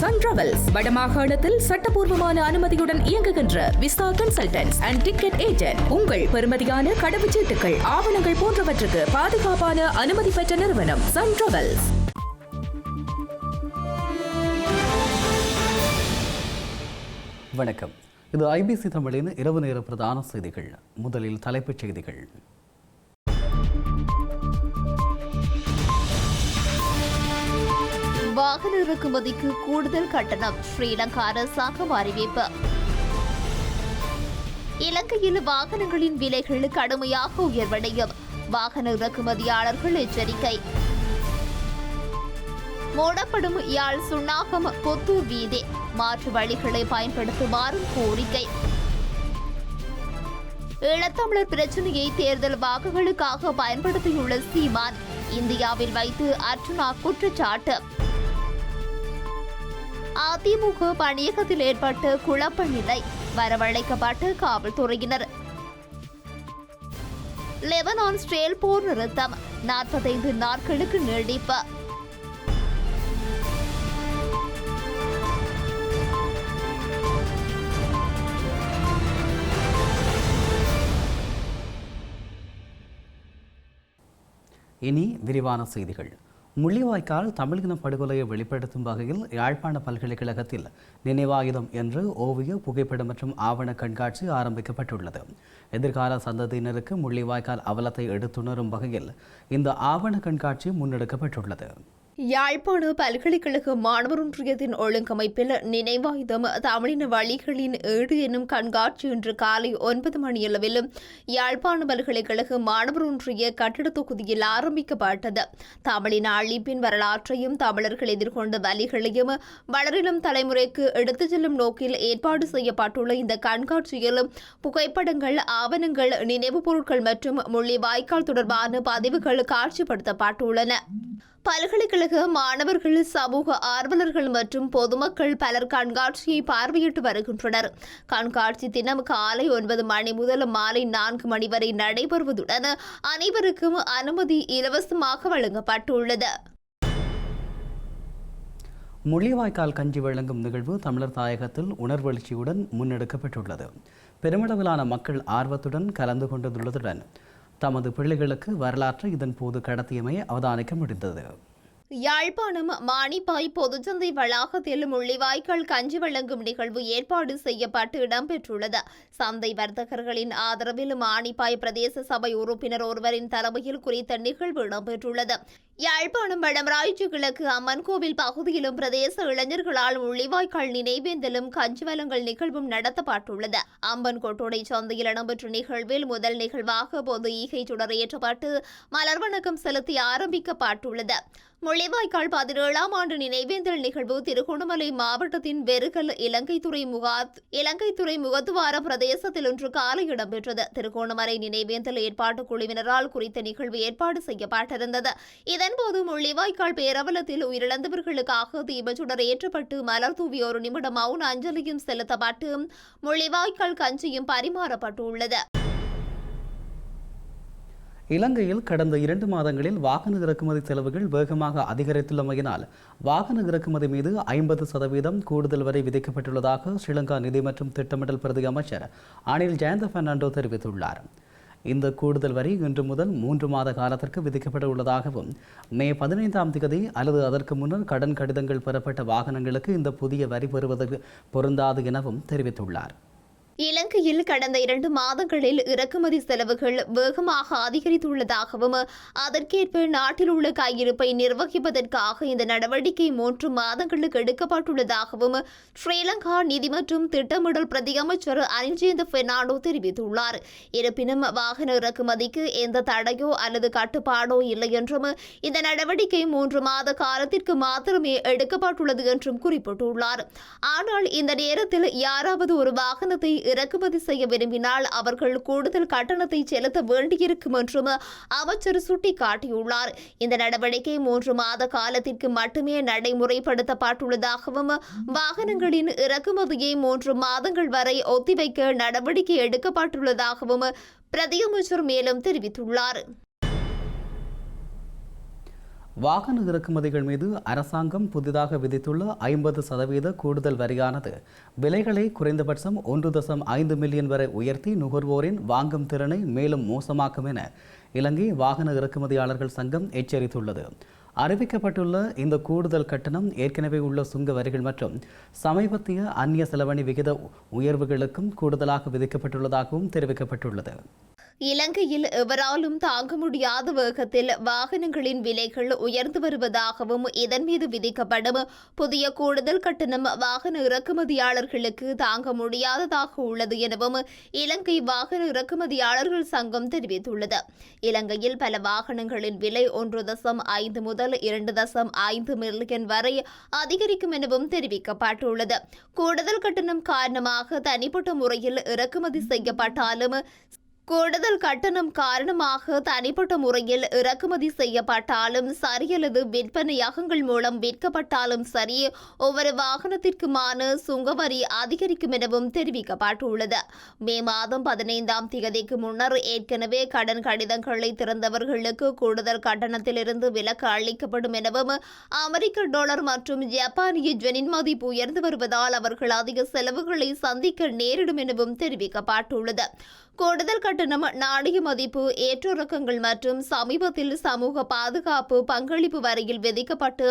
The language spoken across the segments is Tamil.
சன் டிராவல்ஸ் வடமாகாணத்தில் சட்டபூர்வமான அனுமதியுடன் இயங்குகின்ற visa consultants and ticket agent. உங்கள் பெறுமதியான கடவுச்சீட்டுகள், ஆவணங்கள் போன்றவற்றுக்கு பாதுகாப்பான அனுமதி பெற்ற நிறுவனம் சன் டிராவல்ஸ். வணக்கம். இது ஐபிசி தமிழின் இரவு நேர பிரதான செய்திகள். முதலில் தலைப்புச் செய்திகள். வாகன இறக்குமதிக்கு கூடுதல் கட்டணம், ஸ்ரீலங்கா அரசாங்கம் அறிவிப்பு. இலங்கையில் வாகனங்களின் விலைகள் கடுமையாக உயர்வடையும், வாகன இறக்குமதியாளர்கள் எச்சரிக்கை. மூடப்படும் யாழ் சுண்ணாகம் புத்தூர் வீதி, மாற்று வழிகளை பயன்படுத்துமாறும் கோரிக்கை. ஈழத்தமிழர் பிரச்சினையை தேர்தல் வாக்குகளுக்காக பயன்படுத்தியுள்ள சீமான், இந்தியாவில் வைத்து அர்ச்சுனா குற்றச்சாட்டு. அதிமுக பணியகத்தில் ஏற்பட்ட குழப்ப நிலை, வரவழைக்கப்பட்ட காவல்துறையினர். லெபனான் இஸ்ரேல் போர் நிறுத்தம் 45 நாட்களுக்கு நீடிப்பு. இனி விரிவான செய்திகள். முள்ளிவாய்க்கால் தமிழின படுகொலையை வெளிப்படுத்தும் வகையில் யாழ்ப்பாண பல்கலைக்கழகத்தில் நினைவாயுதம் என்று ஓவிய, புகைப்படம் மற்றும் ஆவண கண்காட்சி ஆரம்பிக்கப்பட்டுள்ளது. எதிர்கால சந்ததியினருக்கு முள்ளிவாய்க்கால் அவலத்தை எடுத்துணரும் வகையில் இந்த ஆவண கண்காட்சி முன்னெடுக்கப்பட்டுள்ளது. யாழ்ப்பாண பல்கலைக்கழக மாணவர் ஒன்றியத்தின் ஒழுங்கமைப்பில் நினைவாயுதம் தமிழின வழிகளின் ஏடு எனும் கண்காட்சி இன்று காலை 9 மணியளவில் யாழ்ப்பாண பல்கலைக்கழக மாணவர் ஒன்றிய கட்டிட தொகுதியில் ஆரம்பிக்கப்பட்டது. தமிழின அழிப்பின் வரலாற்றையும் தமிழர்கள் எதிர்கொண்ட வழிகளையும் வளரிளம் தலைமுறைக்கு எடுத்துச் செல்லும் நோக்கில் ஏற்பாடு செய்யப்பட்டுள்ள இந்த கண்காட்சியில் புகைப்படங்கள், ஆவணங்கள், நினைவுப் பொருட்கள் மற்றும் முள்ளிவாய்க்கால் தொடர்பான பதிவுகள் காட்சிப்படுத்தப்பட்டுள்ளன. பல்கலைக்கழக மாணவர்கள், சமூக ஆர்வலர்கள் மற்றும் பொதுமக்கள் பலர் கண்காட்சியை பார்வையிட்டு வருகின்றனர். கண்காட்சி தினம் காலை 9 மணி முதல் மாலை 4 மணி வரை நடைபெறுவதுடன் அனைவருக்கும் அனுமதி இலவசமாக வழங்கப்பட்டுள்ளது. முள்ளிவாய்க்கால் கஞ்சி வழங்கும் நிகழ்வு தமிழர் தாயகத்தில் உணர்வெழுச்சியுடன் முன்னெடுக்கப்பட்டுள்ளது. பெருமளவிலான மக்கள் ஆர்வத்துடன் கலந்து கொண்டுள்ளதுடன் தமது பிள்ளைகளுக்கு வரலாற்றை இதன் போது கடத்தியமை அவதானிக்க முடிந்தது. யாழ்ப்பாணம் மானிப்பாய் பொதுச்சந்தை வளாகத்தில் முள்ளிவாய்க்கால் கஞ்சி வழங்கும் நிகழ்வு ஏற்பாடு செய்யப்பட்டு இடம்பெற்றுள்ளது. சந்தை வர்த்தகர்களின் ஆதரவில் மானிப்பாய் பிரதேச சபை உறுப்பினர் ஒருவரின் தலைமையில் குறித்த நிகழ்வு இடம்பெற்றுள்ளது. யாழ்ப்பாணம் வடமராட்சி கிழக்கு அம்மன் கோவில் பகுதியிலும் பிரதேச இளைஞர்களால் முள்ளிவாய்க்கால் நினைவேந்தலும் கஞ்சி வழங்கல் நிகழ்வும் நடத்தப்பட்டுள்ளது. அம்பன் கொட்டோடை சந்தையில் இடம்பெற்ற நிகழ்வில் முதல் நிகழ்வாக பொது ஈகை சுடர் ஏற்றப்பட்டு மலர் வணக்கம் செலுத்தி ஆரம்பிக்கப்பட்டுள்ளது. முள்ளிவாய்க்கால் 17ஆம் ஆண்டு நினைவேந்தல் நிகழ்வு திருகோணமலை மாவட்டத்தின் வெறுகல் இலங்கை துறை முகத்துவார பிரதேசத்தில் இன்று காலை இடம்பெற்றது. திருகோணமலை நினைவேந்தல் ஏற்பாட்டு குழுவினரால் குறித்த நிகழ்வு ஏற்பாடு செய்யப்பட்டிருந்தது. இதன்போது முள்ளிவாய்க்கால் பேரவலத்தில் உயிரிழந்தவர்களுக்காக தீபச்சுடர் ஏற்றப்பட்டு மலர் தூவி 1 நிமிடம் மௌன அஞ்சலியும் செலுத்தப்பட்டு முள்ளிவாய்க்கால் கஞ்சியும் பரிமாறப்பட்டுள்ளது. இலங்கையில் கடந்த 2 மாதங்களில் வாகன இறக்குமதி செலவுகள் வேகமாக அதிகரித்துள்ளமையினால் வாகன இறக்குமதி மீது 50% கூடுதல் வரி விதிக்கப்பட்டுள்ளதாக ஸ்ரீலங்கா நிதி மற்றும் திட்டமிடல் பிரதி அமைச்சர் அனில் ஜெயந்த பெர்னாண்டோ தெரிவித்துள்ளார். இந்த கூடுதல் வரி இன்று முதல் 3 மாத காலத்திற்கு விதிக்கப்பட உள்ளதாகவும் மே 15ஆம் தேதி அல்லது அதற்கு முன்னர் கடன் கடிதங்கள் பெறப்பட்ட வாகனங்களுக்கு இந்த புதிய வரி பெறுவதற்கு பொருந்தாது எனவும் தெரிவித்துள்ளார். இலங்கையில் கடந்த 2 மாதங்களில் இறக்குமதி செலவுகள் வேகமாக அதிகரித்துள்ளதாகவும் அதற்கேற்ப நாட்டில் உள்ள கையிருப்பை நிர்வகிப்பதற்காக இந்த நடவடிக்கை 3 மாதங்களுக்கு எடுக்கப்பட்டுள்ளதாகவும் ஸ்ரீலங்கா நிதி மற்றும் திட்டமிடல் பிரதி அமைச்சர் அனில் ஜெயந்த பெர்னாண்டோ தெரிவித்துள்ளார். இருப்பினும் வாகன இறக்குமதிக்கு எந்த தடையோ அல்லது கட்டுப்பாடோ இல்லை என்றும் இந்த நடவடிக்கை 3 மாத காலத்திற்கு மாத்திரமே எடுக்கப்பட்டுள்ளது என்றும் குறிப்பிட்டுள்ளார். ஆனால் இந்த நேரத்தில் யாராவது ஒரு வாகனத்தை இறக்குமதி செய்ய விரும்பினால் அவர்கள் கூடுதல் கட்டணத்தை செலுத்த வேண்டியிருக்கும் என்றும் அமைச்சர் சுட்டிக்காட்டியுள்ளார். இந்த நடவடிக்கை 3 மாத காலத்திற்கு மட்டுமே நடைமுறைப்படுத்தப்பட்டுள்ளதாகவும் வாகனங்களின் இறக்குமதியை 3 மாதங்கள் வரை ஒத்திவைக்க நடவடிக்கை எடுக்கப்பட்டுள்ளதாகவும் பிரதியமைச்சர் மேலும் தெரிவித்துள்ளார். வாகன இறக்குமதிகள் மீது அரசாங்கம் புதிதாக விதித்துள்ள 50% கூடுதல் வரியானது விலைகளை குறைந்தபட்சம் 1.5 மில்லியன் வரை உயர்த்தி நுகர்வோரின் வாங்கும் திறனை மேலும் மோசமாக்கும் என இலங்கை வாகன இறக்குமதியாளர்கள் சங்கம் எச்சரித்துள்ளது. அறிவிக்கப்பட்டுள்ள இந்த கூடுதல் கட்டணம் ஏற்கனவே உள்ள சுங்க வரிகள் மற்றும் சமீபத்திய அந்நிய செலவணி விகித உயர்வுகளுக்கும் கூடுதலாக விதிக்கப்பட்டுள்ளதாகவும் தெரிவிக்கப்பட்டுள்ளது. இலங்கையில் எவராலும் தாங்க முடியாத வேகத்தில் வாகனங்களின் விலைகள் உயர்ந்து வருவதாகவும் இதன் மீது விதிக்கப்படும் புதிய கூடுதல் கட்டணம் வாகன இறக்குமதியாளர்களுக்கு தாங்க முடியாததாக உள்ளது எனவும் இலங்கை வாகன இறக்குமதியாளர்கள் சங்கம் தெரிவித்துள்ளது. இலங்கையில் பல வாகனங்களின் விலை 1.5 முதல் 2.5 மில்லியன் வரை அதிகரிக்கும் எனவும் தெரிவிக்கப்பட்டுள்ளது. கூடுதல் கட்டணம் காரணமாக தனிப்பட்ட முறையில் இறக்குமதி செய்யப்பட்டாலும் சரி அல்லது விற்பனையகங்கள் மூலம் விற்கப்பட்டாலும் சரி ஒவ்வொரு வாகனத்திற்குமான சுங்கவரி அதிகரிக்கும் எனவும் தெரிவிக்கப்பட்டுள்ளது. மே மாதம் 15ஆம் தேதிக்கு முன்னர் ஏற்கனவே கடன் கடிதங்களை திறந்தவர்களுக்கு கூடுதல் கட்டணத்திலிருந்து விலக்கு அளிக்கப்படும் எனவும் அமெரிக்க டாலர் மற்றும் ஜப்பானிய யெனின் மதிப்பு உயர்ந்து வருவதால் அவர்கள் அதிக செலவுகளை சந்திக்க நேரிடும் எனவும் தெரிவிக்கப்பட்டுள்ளது. கூடுதல் கட்டணம் நாணய மதிப்பு ஏற்றிறக்கங்கள் மற்றும் சமீபத்தில் சமூக பாதுகாப்பு பங்களிப்பு வரையில் விதிக்கப்பட்டு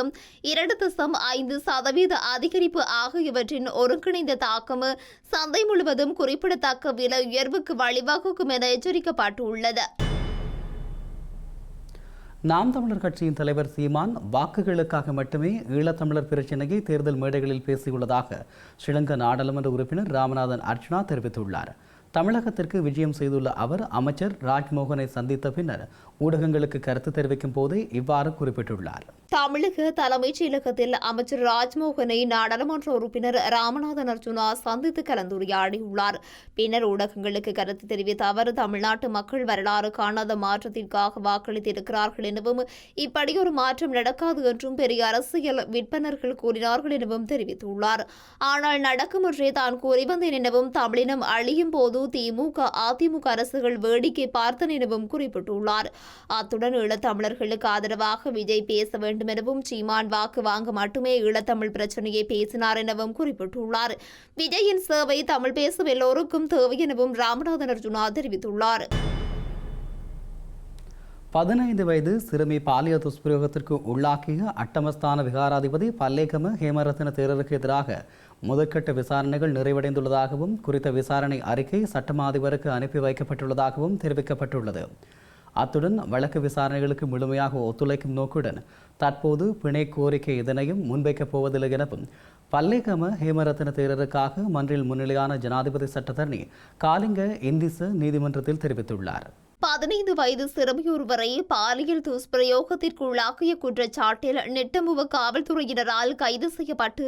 2.5% அதிகரிப்பு ஆகியவற்றின் ஒருங்கிணைந்த தாக்கம் சந்தை முழுவதும் குறிப்பிடத்தக்க விலை உயர்வுக்கு வழிவகுக்கும் என எச்சரிக்கப்பட்டுள்ளது. நாம் தமிழர் கட்சியின் தலைவர் சீமான் வாக்குகளுக்காக மட்டுமே ஈழத்தமிழர் பிரச்சினையை தேர்தல் மேடைகளில் பேசியுள்ளதாக ஸ்ரீலங்கா நாடாளுமன்ற உறுப்பினர் ராமநாதன் அர்ச்சுனா தெரிவித்துள்ளார். தமிழகத்திற்கு விஜயம் செய்துள்ள அவர் அமைச்சர் ராஜ்மோகனை சந்தித்த பின்னர் ஊடகங்களுக்கு கருத்து தெரிவிக்கும் போதே இவ்வாறு குறிப்பிட்டுள்ளார். தமிழக தலைமைச் செயலகத்தில் அமைச்சர் ராஜ்மோகனை நாடாளுமன்ற உறுப்பினர் ராமநாதன் அர்ச்சுனா சந்தித்து கலந்துரையாடியுள்ளார். பின்னர் ஊடகங்களுக்கு கருத்து தெரிவித்த அவர் தமிழ்நாட்டு மக்கள் வரலாறு காணாத மாற்றத்திற்காக வாக்களித்திருக்கிறார்கள் எனவும் இப்படியொரு மாற்றம் நடக்காது என்றும் பெரிய அரசியல் விற்பனர்கள் கூறினார்கள் எனவும் தெரிவித்துள்ளார். ஆனால் நடக்கும் என்றே தான் கூறி வந்தேன் எனவும் தமிழினம் அழியும் போது திமுக அதிமுக அரசுகள் வேடிக்கை பார்த்தன எனவும் குறிப்பிட்டுள்ளார். அத்துடன் ஈழத்தமிழர்களுக்கு ஆதரவாக விஜய் பேச வேண்டும் எனவும் சீமான் வாக்கு வாங்க மட்டுமே ஈழத்தமிழ் பிரச்சனையை பேசினார் எனவும் குறிப்பிட்டுள்ளார். விஜயின் சேவை தமிழ் பேசும் எல்லோருக்கும் தேவை எனவும் ராமநாதன் அர்ஜுனா தெரிவித்துள்ளார். 15 வயது சிறுமி பாலியல் துஷ்பிரயோகத்திற்கு உள்ளாக்கிய அட்டமஸ்தான விகாராதிபதி பல்லேகம ஹேமரத்ன தேரருக்கு எதிராக முதற்கட்ட விசாரணைகள் நிறைவடைந்துள்ளதாகவும் குறித்த விசாரணை அறிக்கை சட்டமா அதிபருக்கு அனுப்பி வைக்கப்பட்டுள்ளதாகவும் தெரிவிக்கப்பட்டுள்ளது. அத்துடன் வழக்கு விசாரணைகளுக்கு முழுமையாக ஒத்துழைக்கும் நோக்குடன் தற்போது பிணை கோரிக்கை எதனையும் முன்வைக்கப் போவதில்லை எனவும் பல்லேகம ஹேமரத்ன தேரருக்காக மன்றில் முன்னிலையான ஜனாதிபதி சட்டத்தரணி காலிங்க இந்திச நீதிமன்றத்தில் தெரிவித்துள்ளார். 15 வயது சிறுமியொருவரை பாலியல் துஷ்பிரயோகத்திற்குள்ளாக்கிய குற்றச்சாட்டில் நெட்டமுவ காவல்துறையினரால் கைது செய்யப்பட்டு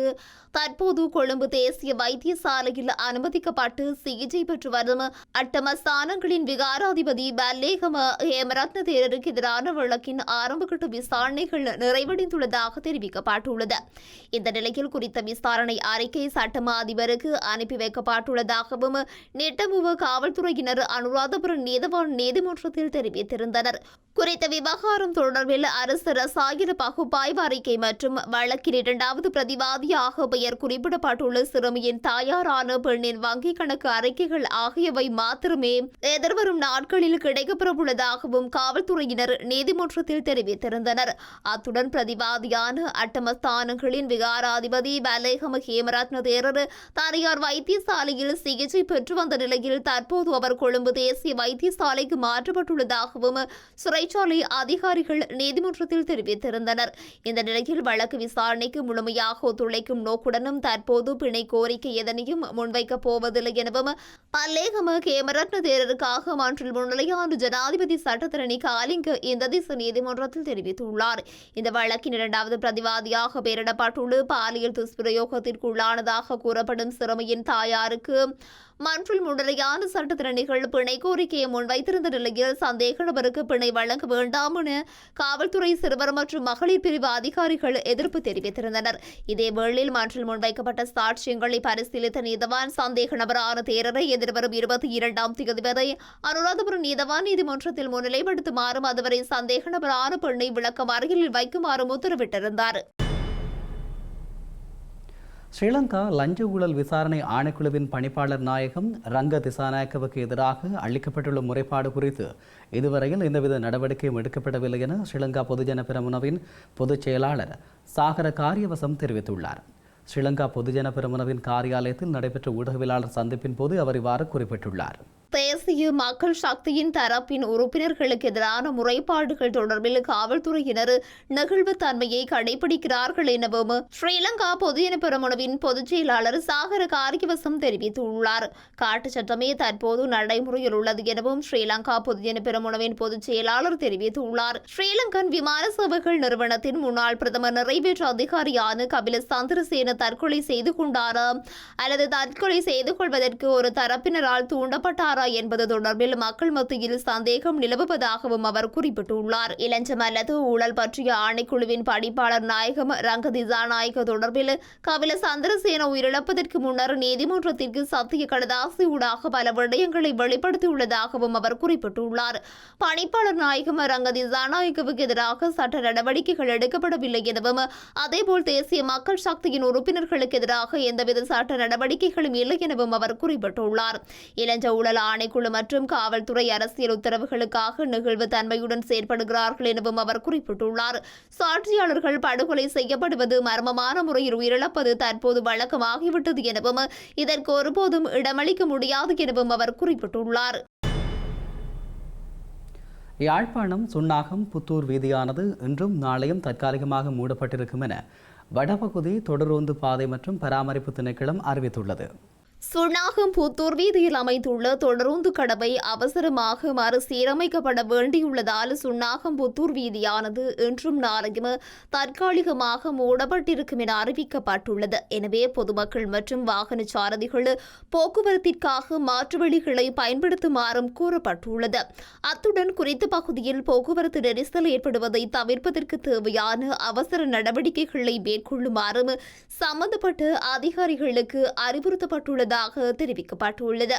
தற்போது கொழும்பு தேசிய வைத்தியசாலையில் அனுமதிக்கப்பட்டு சிகிச்சை பெற்று வரும் அட்டமஸ்தானங்களின் விகாராதிபதி பல்லேகம ஹேமரத்ன தேரருக்கு எதிரான வழக்கின் ஆரம்பகட்ட விசாரணைகள் நிறைவடைந்துள்ளதாக தெரிவிக்கப்பட்டுள்ளது. இந்த நிலையில் குறித்த விசாரணை அறிக்கை சட்டமா அதிபருக்கு அனுப்பி வைக்கப்பட்டுள்ளதாகவும் நெட்டமுவ காவல்துறையினர் அனுராதபுரம் நீதவான் நீதிமன்றத்தில் தெரிவித்திருந்தனர். குறித்த விவகாரம் தொடர்பில் அரசு ரசாயன பகுப்பாய்வு அறிக்கை மற்றும் வழக்கின் 2வது பிரதிவாதியாக பெயர் குறிப்பிடப்பட்டுள்ள சிறுமியின் தாயாரான பெண்ணின் வங்கிக் கணக்கு அறிக்கைகள் ஆகியவை மாத்திரமே எதிர்வரும் நாட்களில் கிடைக்கப்பெறவுள்ளதாகவும் காவல்துறையினர் நீதிமன்றத்தில் தெரிவித்திருந்தனர். அத்துடன் பிரதிவாதியான அட்டமஸ்தானங்களின் விகாராதிபதி பல்லேகம ஹேமரத்ன தேரர் தனியார் வைத்தியசாலையில் சிகிச்சை பெற்று வந்த நிலையில் தற்போது அவர் கொழும்பு தேசிய வைத்தியசாலைக்கு மாற்றப்பட்டுள்ளதாகவும் சிறைச்சாலை அதிகாரிகள் நீதிமன்றத்தில் தெரிவித்திருந்தனர். இந்த நிலையில் வழக்கு விசாரணைக்கு முழுமையாக ஒத்துழைக்கும் நோக்குடனும் தற்போது பிணை கோரிக்கை எதனையும் முன்வைக்கப் போவதில்லை எனவும் பல்லேகம ஹேமரத்ன தேரருக்காக மன்றில் முன்னிலையான ஜனாதிபதி சட்டத்தரணி காலிங்க இந்திச நீதிமன்றத்தில் தெரிவித்துள்ளார். இந்த வழக்கின் 2வது பிரதிவாதியாக பெயரிடப்பட்டுள்ள பாலியல் துஷ்பிரயோகத்திற்குள்ளானதாக கூறப்படும் சிறுமியின் தாயாருக்கு மன்றில் முன்னரையான சட்டத்திறனிகள் பிணை கோரிக்கையை முன்வைத்திருந்த நிலையில் சந்தேக நபருக்கு பிணை வழங்க வேண்டாம் என காவல்துறை சிறுவர் மற்றும் மகளிர் பிரிவு அதிகாரிகள் எதிர்ப்பு தெரிவித்திருந்தனர். இதேவேளையில் மன்றில் முன்வைக்கப்பட்ட சாட்சியங்களை பரிசீலித்த நீதவான் சந்தேக நபரான தேரரை எதிர்வரும் 22ஆம் தேதி வரை அனுராதபுரம் நீதவான் நீதிமன்றத்தில் முன்னிலைப்படுத்துமாறும் அதுவரை சந்தேக நபரான பெண்ணை விளக்கம் அருகில் வைக்குமாறும் உத்தரவிட்டிருந்தார். ஸ்ரீலங்கா லஞ்ச ஊழல் விசாரணை ஆணைக்குழுவின் பணிப்பாளர் நாயகம் ரங்க திசாநாயக்கவுக்கு எதிராக அளிக்கப்பட்டுள்ள முறைப்பாடு குறித்து இதுவரையில் எந்தவித நடவடிக்கையும் எடுக்கப்படவில்லை என ஸ்ரீலங்கா பொதுஜன பெரமுனவின் பொதுச் செயலாளர் சாகர காரியவசம் தெரிவித்துள்ளார். ஸ்ரீலங்கா பொதுஜன பெரமுனவின் காரியாலயத்தில் நடைபெற்ற ஊடகவியலாளர் சந்திப்பின் போது அவர் இவ்வாறு குறிப்பிட்டுள்ளார். தேசிய மக்கள் சக்தியின் தரப்பின் உறுப்பினர்களுக்கு எதிரான முறைப்பாடுகள் தொடர்பில் காவல்துறையினர் நெகிழ்வுத்தன்மையை கடைபிடிக்கிறார்கள் எனவும் ஸ்ரீலங்கா பொதுஜன பெரமுனவின் பொதுச் செயலாளர் சாகர காரியவசம் தெரிவித்துள்ளார். காட்டு சட்டமே தற்போது நடைமுறையில் உள்ளது எனவும் ஸ்ரீலங்கா பொதுஜன பெரமுனவின் பொதுச் செயலாளர் தெரிவித்துள்ளார். ஸ்ரீலங்கன் விமான சேவைகள் நிறுவனத்தின் முன்னாள் பிரதமர் நிறைவேற்று அதிகாரியான கபில சந்திரசேன தற்கொலை செய்து கொண்டாரா அல்லது தற்கொலை செய்து கொள்வதற்கு ஒரு தரப்பினரால் தூண்டப்பட்டாரா என்பது தொடர்பில் மக்கள் மத்தியில் சந்தேகம் நிலவுவதாகவும் அவர் குறிப்பிட்டுள்ளார். இளஞ்சம் அல்லது ஊழல் பற்றிய ஆணைக்குழுவின் பணிப்பாளர் நாயகம் ரங்க திசாநாயக்க தொடர்பில் கபில சந்திரசேன உயிரிழப்பதற்கு முன்னர் நீதிமன்றத்திற்கு சத்திய கடதாசி ஊடாக பல விடயங்களை வெளிப்படுத்தியுள்ளதாகவும் அவர் குறிப்பிட்டுள்ளார். பணிப்பாளர் நாயகம் ரங்க திசாநாயக்கவுக்கு எதிராக சட்ட நடவடிக்கைகள் எடுக்கப்படவில்லை எனவும் அதேபோல் தேசிய மக்கள் சக்தியின் உறுப்பினர்களுக்கு எதிராக எந்தவித சட்ட நடவடிக்கைகளும் இல்லை எனவும் அவர் குறிப்பிட்டுள்ளார். இளஞ்ச ஊழல் ஆணைக்குழு மற்றும் காவல்துறை அரசியல் உத்தரவுகளுக்காக நெகிழ்வு தன்மையுடன் செயற்படுகிறார்கள் எனவும் அவர் குறிப்பிட்டுள்ளார். சாட்சியாளர்கள் படுகொலை செய்யப்படுவது, மர்மமான முறையில் உயிரிழப்பது தற்போது வழக்கமாகிவிட்டது எனவும் இதற்கு ஒருபோதும் இடமளிக்க முடியாது எனவும் அவர் குறிப்பிட்டுள்ளார். யாழ்ப்பாணம் சுன்னாகம் புத்தூர் வீதியானது இன்றும் நாளையும் தற்காலிகமாக மூடப்பட்டிருக்கும் என வடபகுதி தொடருந்து பாதை மற்றும் பராமரிப்பு திணைக்களம் அறிவித்துள்ளது. சுன்னாகம் புத்தூர் வீதியில் அமைந்துள்ள தொடருந்து கடவை அவசரமாக மறுசீரமைக்கப்பட வேண்டியுள்ளதால் சுன்னாகம் புத்தூர் வீதியானது இன்றும் நாளையும் தற்காலிகமாக மூடப்பட்டிருக்கும் என அறிவிக்கப்பட்டுள்ளது. எனவே பொதுமக்கள் மற்றும் வாகன சாரதிகள் போக்குவரத்திற்காக மாற்று வழிகளை பயன்படுத்துமாறும் கூறப்பட்டுள்ளது. அத்துடன் குறித்த பகுதியில் போக்குவரத்து நெரிசல் ஏற்படுவதை தவிர்ப்பதற்கு தேவையான அவசர நடவடிக்கைகளை மேற்கொள்ளுமாறும் சம்பந்தப்பட்ட அதிகாரிகளுக்கு அறிவுறுத்தப்பட்டுள்ளது தெரிவிக்கப்பட்டுள்ளது.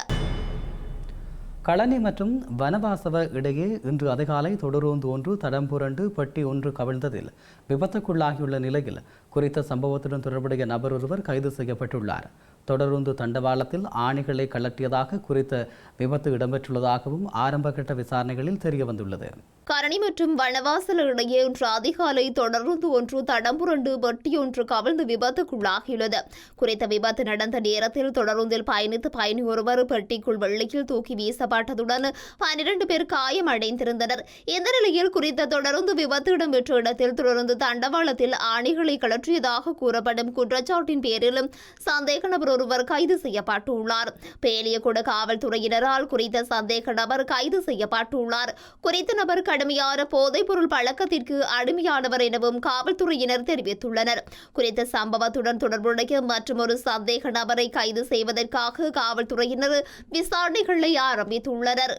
களனி மற்றும் வனவாசவ இடையே இன்று அதிகாலை தொடருந்து ஒன்று தடம் புரண்டு பெட்டி ஒன்று கவிழ்ந்ததில் விபத்துக்குள்ளாகியுள்ள நிலையில் குறித்த சம்பவத்துடன் தொடர்புடைய நபர் ஒருவர் கைது செய்யப்பட்டுள்ளார். தொடருந்து தண்டவாளத்தில் ஆணிகளை கலட்டியதாக குறித்த விபத்து இடம்பெற்றுள்ளதாகவும் ஆரம்பகட்ட விசாரணைகளில் தெரியவந்துள்ளது. கரணி மற்றும் வனவாசல் இடையே இன்று அதிகாலை தொடருந்து ஒன்று தடம் புரண்டு பெட்டி ஒன்று கவிழ்ந்து விபத்துக்குள்ளாகியுள்ளது. குறித்த விபத்து நடந்த நேரத்தில் தொடருந்தில் பயணித்த பயணி ஒருவர் பெட்டிக்குள் வெள்ளையில் தூக்கி வீசப்பட்டதுடன் 12 பேர் காயமடைந்திருந்தனர். இந்த நிலையில் குறித்த தொடருந்து விபத்து இடம்பெற்ற இடத்தில் தொடருந்து தண்டவாளத்தில் ஆணிகளை கலற்றியதாக கூறப்படும் குற்றச்சாட்டின் பேரிலும் சந்தேக நபர் ஒருவர் கைது செய்யப்பட்டுள்ளார். பேலியகுட காவல்துறையினரால் குறித்த சந்தேக நபர் கைது செய்யப்பட்டுள்ளார். குறித்த நபர் கடுமையான போதைப்பொருள் பழக்கத்திற்கு அடிமையானவர் எனவும் காவல்துறையினர் தெரிவித்துள்ளனர். குறித்த சம்பவத்துடன் தொடர்புடைய மற்றொரு சந்தேக நபரை கைது செய்வதற்காக காவல்துறையினர் விசாரணைகளை ஆரம்பித்துள்ளனர்.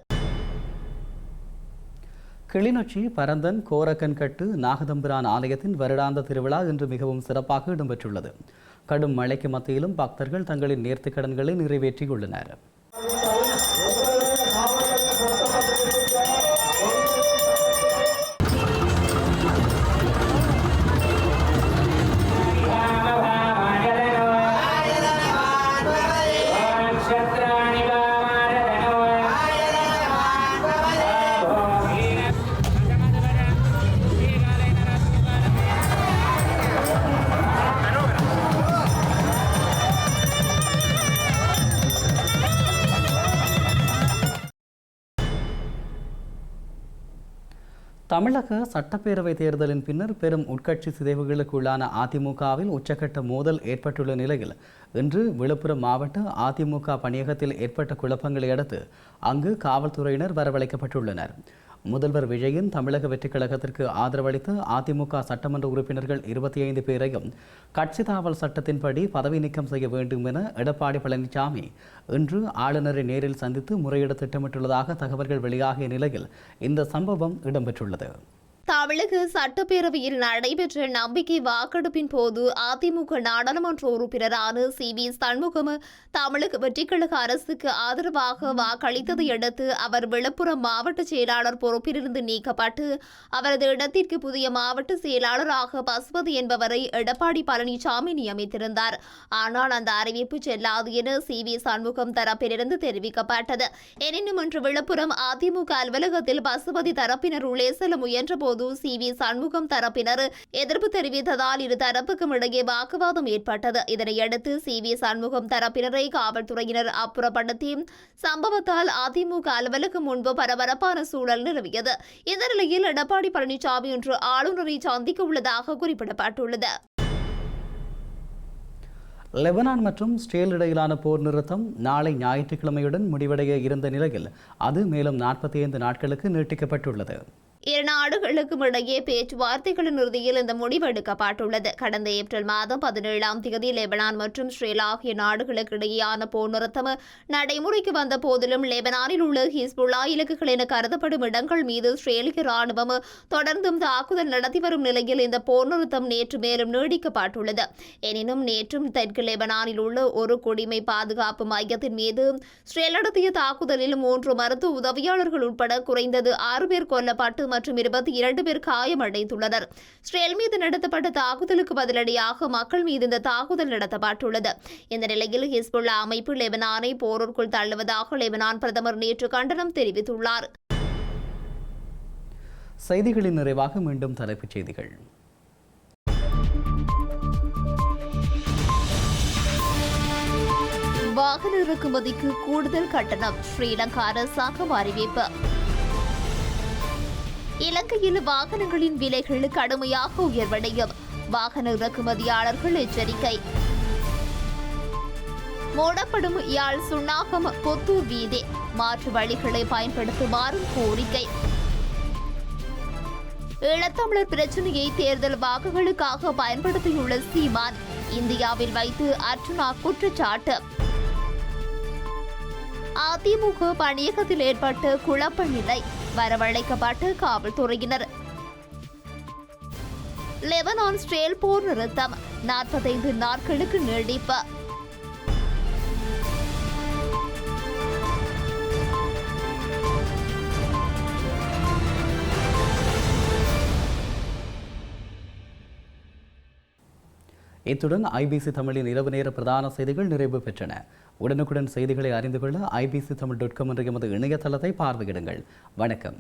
கிளிநொச்சி பரந்தன் கோரக்கன்கட்டு நாகதம்பிரான் ஆலயத்தின் வருடாந்த திருவிழா இன்று மிகவும் சிறப்பாக இடம்பெற்றுள்ளது. கடும் மழைக்கு மத்தியிலும் பக்தர்கள் தங்களின் நேர்த்திக் கடன்களை நிறைவேற்றியுள்ளனர். தமிழக சட்டப்பேரவை தேர்தலின் பின்னர் பெரும் உட்கட்சி சிதைவுகளுக்கு உள்ளான அதிமுகவில் உச்சக்கட்ட மோதல் ஏற்பட்டுள்ள நிலையில் இன்று விழுப்புரம் மாவட்ட அதிமுக பணியகத்தில் ஏற்பட்ட குழப்பங்களை அடுத்து அங்கு காவல்துறையினர் வரவழைக்கப்பட்டுள்ளனர். முதல்வர் விஜயின் தமிழக வெற்றிக் கழகத்திற்கு ஆதரவளித்த அதிமுக சட்டமன்ற உறுப்பினர்கள் 25 பேரையும் கட்சி தாவல் சட்டத்தின்படி பதவி நீக்கம் செய்ய வேண்டும் என எடப்பாடி பழனிசாமி இன்று ஆளுநரை நேரில் சந்தித்து முறையிட திட்டமிட்டுள்ளதாக தகவல்கள் வெளியாகிய நிலையில் இந்த சம்பவம் இடம்பெற்றுள்ளது. தமிழக சட்டப்பேரவையில் நடைபெற்ற நம்பிக்கை வாக்கெடுப்பின் போது அதிமுக நாடாளுமன்ற உறுப்பினரான சி.வி. சண்முகம் தமிழக வெற்றிக்கழக அரசுக்கு ஆதரவாக வாக்களித்ததை அடுத்து அவர் விழுப்புரம் மாவட்ட செயலாளர் பொறுப்பிலிருந்து நீக்கப்பட்டு அவரது இடத்திற்கு புதிய மாவட்ட செயலாளராக பசுபதி என்பவரை எடப்பாடி பழனிசாமி நியமித்திருந்தார். ஆனால் அந்த அறிவிப்பு செல்லாது என சி.வி. சண்முகம் தரப்பிலிருந்து தெரிவிக்கப்பட்டது. எனினும் இன்று விழுப்புரம் அதிமுக அலுவலகத்தில் பசுபதி தரப்பினர் உள்ளே செல்ல முயன்றபோது சி.வி. சண்முகம் தரப்பினர் எதிர்ப்பு தெரிவித்ததால் இரு தரப்புக்கும் இடையே வாக்குவாதம் ஏற்பட்டது. இதனையடுத்து சி.வி. சண்முகம் தரப்பினரை காவல்துறையினர் அப்புறப்படுத்தி சம்பவத்தால் அதிமுக அலுவலகம் முன்பு பரபரப்பான சூழல் நிலவியது. இந்த நிலையில் எடப்பாடி பழனிசாமி இன்று ஆளுநரை சந்திக்க உள்ளதாக குறிப்பிடப்பட்டுள்ளது. லெபனான் மற்றும் இஸ்ரேல் இடையிலான போர் நிறுத்தம் நாளை ஞாயிற்றுக்கிழமையுடன் முடிவடைய இருந்த நிலையில் அது மேலும் 45 நாட்களுக்கு நீட்டிக்கப்பட்டுள்ளது. இரு நாடுகளுக்கும் இடையே பேச்சுவார்த்தைகளின் இறுதியில் இந்த முடிவு எடுக்கப்பட்டுள்ளது. கடந்த ஏப்ரல் மாதம் 17ஆம் தேதி லெபனான் மற்றும் இஸ்ரேல் ஆகிய நாடுகளுக்கு இடையேயான போர் நிறுத்தம் நடைமுறைக்கு வந்த போதிலும் லெபனானில் உள்ள ஹிஸ்புல்லா இலக்குகள் என கருதப்படும் இடங்கள் மீது இஸ்ரேலிய ராணுவம் தொடர்ந்தும் தாக்குதல் நடத்தி வரும் நிலையில் இந்த போர் நிறுத்தம் நேற்று மேலும் நீடிக்கப்பட்டுள்ளது. எனினும் நேற்றும் தெற்கு லெபனானில் உள்ள ஒரு குடிமை பாதுகாப்பு மையத்தின் மீது இஸ்ரேல் நடத்திய தாக்குதலில் 3 மருத்துவ உதவியாளர்கள் உட்பட குறைந்தது 6 பேர் கொல்லப்பட்டு மற்றும் 22 பேர் காயமடைந்துள்ளனர். இஸ்ரேல் மீது நடத்தப்பட்ட தாக்குதலுக்கு பதிலடியாக மக்கள் மீது இந்த தாக்குதல் நடத்தப்பட்டுள்ளது. இந்த நிலையில் ஹிஸ்புல்லா அமைப்பு லெபனானை போருக்குள் தள்ளுவதாக லெபனான் பிரதமர் நேற்று கண்டனம் தெரிவித்துள்ளார். செய்திகளின் நிறைவாக மீண்டும் தலைப்புச் செய்திகள். வாகன இறக்குமதிக்கு கூடுதல் கட்டணம் ஸ்ரீலங்கா அரசாங்கம் அறிவிப்பு. இலங்கையில் வாகனங்களின் விலைகள் கடுமையாக உயர்வடையும் வாகன இறக்குமதியாளர்கள் எச்சரிக்கை. மூடப்படும் யாழ் சுன்னாகம் புத்தூர் வீதி மாற்று வழிகளை பயன்படுத்துமாறும் கோரிக்கை. ஈழத்தமிழர் பிரச்சினையை தேர்தல் வாக்குகளுக்காக பயன்படுத்தியுள்ள சீமான் இந்தியாவில் வைத்து அர்ச்சுனா குற்றச்சாட்டு. அதிமுக பணியகத்தில் ஏற்பட்ட குழப்ப நிலை வரவழைக்கப்பட்ட காவல்துறையினர். லெபனான் இஸ்ரேல் போர் நிறுத்தம் 45 நாட்களுக்கு நீடிப்பு. இத்துடன் ஐபிசி தமிழின் இரவு நேர பிரதான செய்திகள் நிறைவு பெற்றன. உடனுக்குடன் செய்திகளை அறிந்து கொள்ள ibctamil.com என்ற எமது இணையதளத்தை பார்வையிடுங்கள். வணக்கம்.